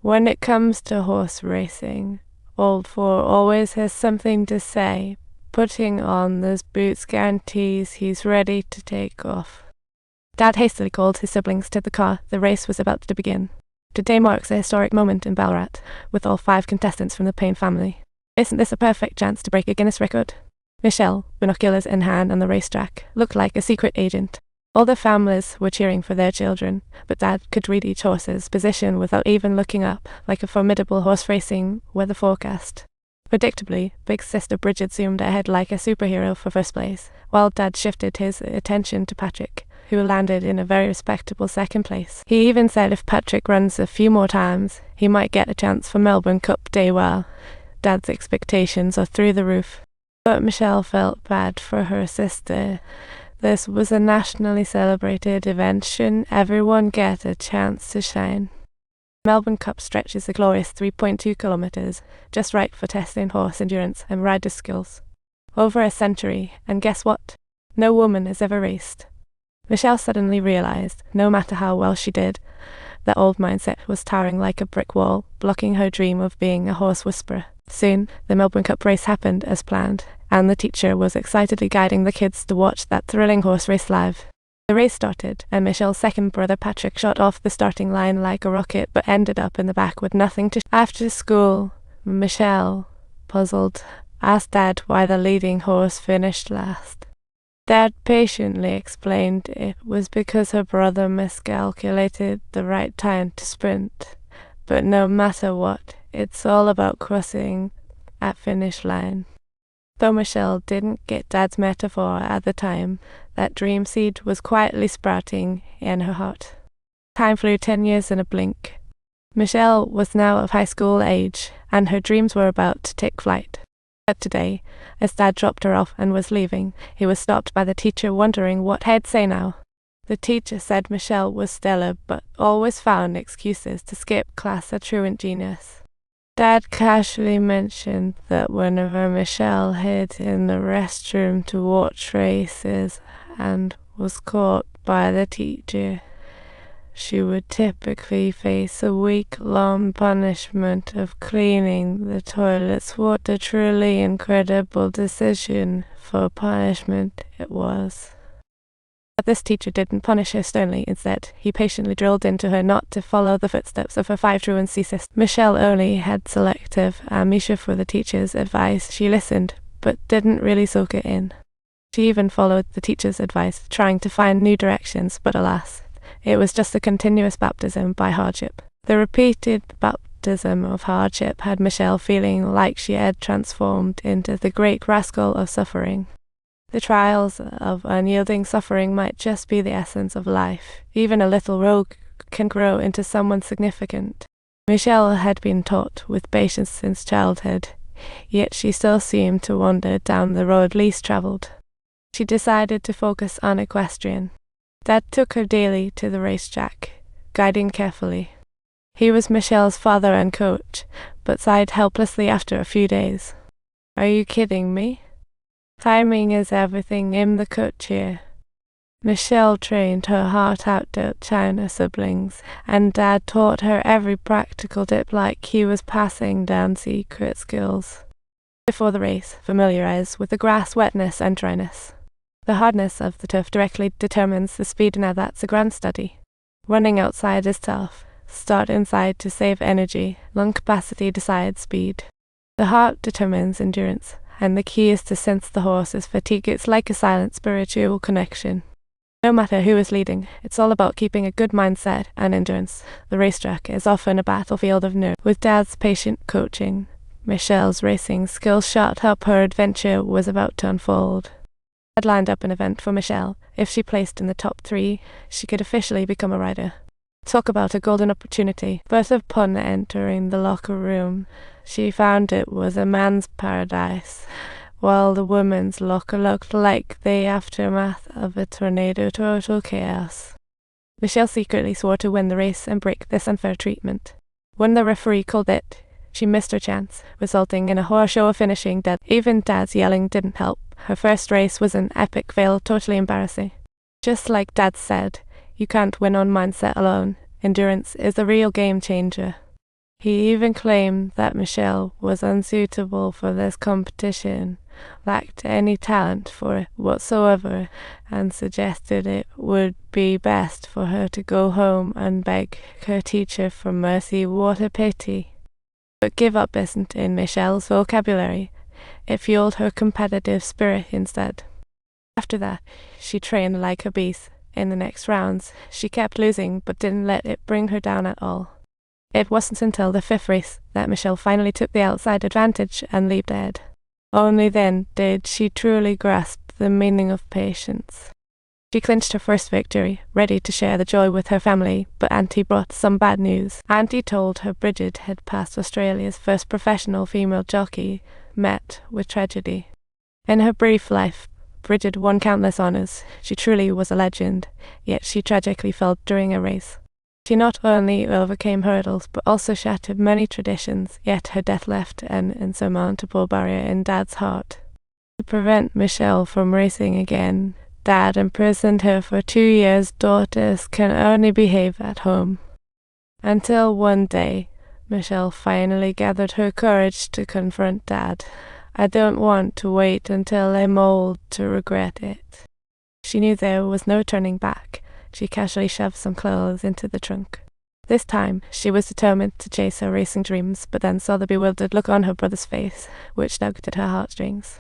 When it comes to horse racing, Old Four always has something to say. Putting on those boots guarantees he's ready to take off. Dad hastily called his siblings to the car. The race was about to begin. Today marks a historic moment in Ballarat, with all 5 contestants from the Payne family. Isn't this a perfect chance to break a Guinness record? Michelle, binoculars in hand on the racetrack, looked like a secret agent. All the families were cheering for their children, but Dad could read each horse's position without even looking up, like a formidable horse racing weather forecast. Predictably, big sister Bridget zoomed ahead like a superhero for first place, while Dad shifted his attention to Patrick, who landed in a very respectable second place. He even said if Patrick runs a few more times, he might get a chance for Melbourne Cup Day. Well, Dad's expectations are through the roof. But Michelle felt bad for her sister. This was a nationally celebrated event. Shouldn't everyone get a chance to shine? Melbourne Cup stretches a glorious 3.2 kilometres, just right for testing horse endurance and rider skills. Over a century, and guess what? No woman has ever raced. Michelle suddenly realised, no matter how well she did, that old mindset was towering like a brick wall, blocking her dream of being a horse whisperer. Soon, the Melbourne Cup race happened as planned, and the teacher was excitedly guiding the kids to watch that thrilling horse race live. The race started, and Michelle's second brother Patrick shot off the starting line like a rocket but ended up in the back with nothing to After school, Michelle, puzzled, asked Dad why the leading horse finished last. Dad patiently explained it was because her brother miscalculated the right time to sprint. But no matter what, it's all about crossing at finish line. Though Michelle didn't get Dad's metaphor at the time, that dream seed was quietly sprouting in her heart. Time flew 10 years in a blink. Michelle was now of high school age, and her dreams were about to take flight. But today, as Dad dropped her off and was leaving, he was stopped by the teacher wondering what he'd say now. The teacher said Michelle was stellar, but always found excuses to skip class, a truant genius. Dad casually mentioned that whenever Michelle hid in the restroom to watch races and was caught by the teacher, she would typically face a week-long punishment of cleaning the toilets. What a truly incredible decision for punishment it was. But this teacher didn't punish her sternly. Instead, he patiently drilled into her not to follow the footsteps of her 5 truant sister. Michelle only had selective amnesia for the teacher's advice. She listened, but didn't really soak it in. She even followed the teacher's advice, trying to find new directions, but alas, it was just a continuous baptism by hardship. The repeated baptism of hardship had Michelle feeling like she had transformed into the great rascal of suffering. The trials of unyielding suffering might just be the essence of life. Even a little rogue can grow into someone significant. Michelle had been taught with patience since childhood, yet she still seemed to wander down the road least travelled. She decided to focus on equestrian. Dad took her daily to the racetrack, guiding carefully. He was Michelle's father and coach, but sighed helplessly after a few days. "Are you kidding me? Timing is everything. I'm the coach here." Michelle trained her heart out to outshine her siblings, and Dad taught her every practical tip like he was passing down secret skills. Before the race, familiarize with the grass wetness and dryness. The hardness of the turf directly determines the speed. Now that's a grand study. Running outside is tough. Start inside to save energy. Lung capacity decides speed. The heart determines endurance, and the key is to sense the horse's fatigue. It's like a silent spiritual connection. No matter who is leading, it's all about keeping a good mindset and endurance. The racetrack is often a battlefield of nerves. With Dad's patient coaching, Michelle's racing skills shot up. Her adventure was about to unfold. Dad lined up an event for Michelle. If she placed in the top 3, she could officially become a rider. Talk about a golden opportunity. But upon entering the locker room, she found it was a man's paradise, while the women's locker looked like the aftermath of a tornado. Total chaos. Michelle secretly swore to win the race and break this unfair treatment. When the referee called it, she missed her chance, resulting in a horror show of finishing dead. Even Dad's yelling didn't help. Her first race was an epic fail, totally embarrassing. Just like Dad said, you can't win on mindset alone. Endurance is the real game changer. He even claimed that Michelle was unsuitable for this competition, lacked any talent for it whatsoever, and suggested it would be best for her to go home and beg her teacher for mercy. What a pity. But give up isn't in Michelle's vocabulary. It fueled her competitive spirit instead. After that, she trained like a beast. In the next rounds, she kept losing but didn't let it bring her down at all. It wasn't until the 5th race that Michelle finally took the outside advantage and leaped ahead. Only then did she truly grasp the meaning of patience. She clinched her first victory, ready to share the joy with her family, but Auntie brought some bad news. Auntie told her Bridget had passed Australia's first professional female jockey, met with tragedy. In her brief life, Bridget won countless honours. She truly was a legend, yet she tragically fell during a race. She not only overcame hurdles, but also shattered many traditions, yet her death left an insurmountable barrier in Dad's heart. To prevent Michelle from racing again, Dad imprisoned her for 2 years. Daughters can only behave at home. Until one day, Michelle finally gathered her courage to confront Dad. I don't want to wait until I'm old to regret it. She knew there was no turning back. She casually shoved some clothes into the trunk. This time, she was determined to chase her racing dreams, but then saw the bewildered look on her brother's face, which tugged at her heartstrings.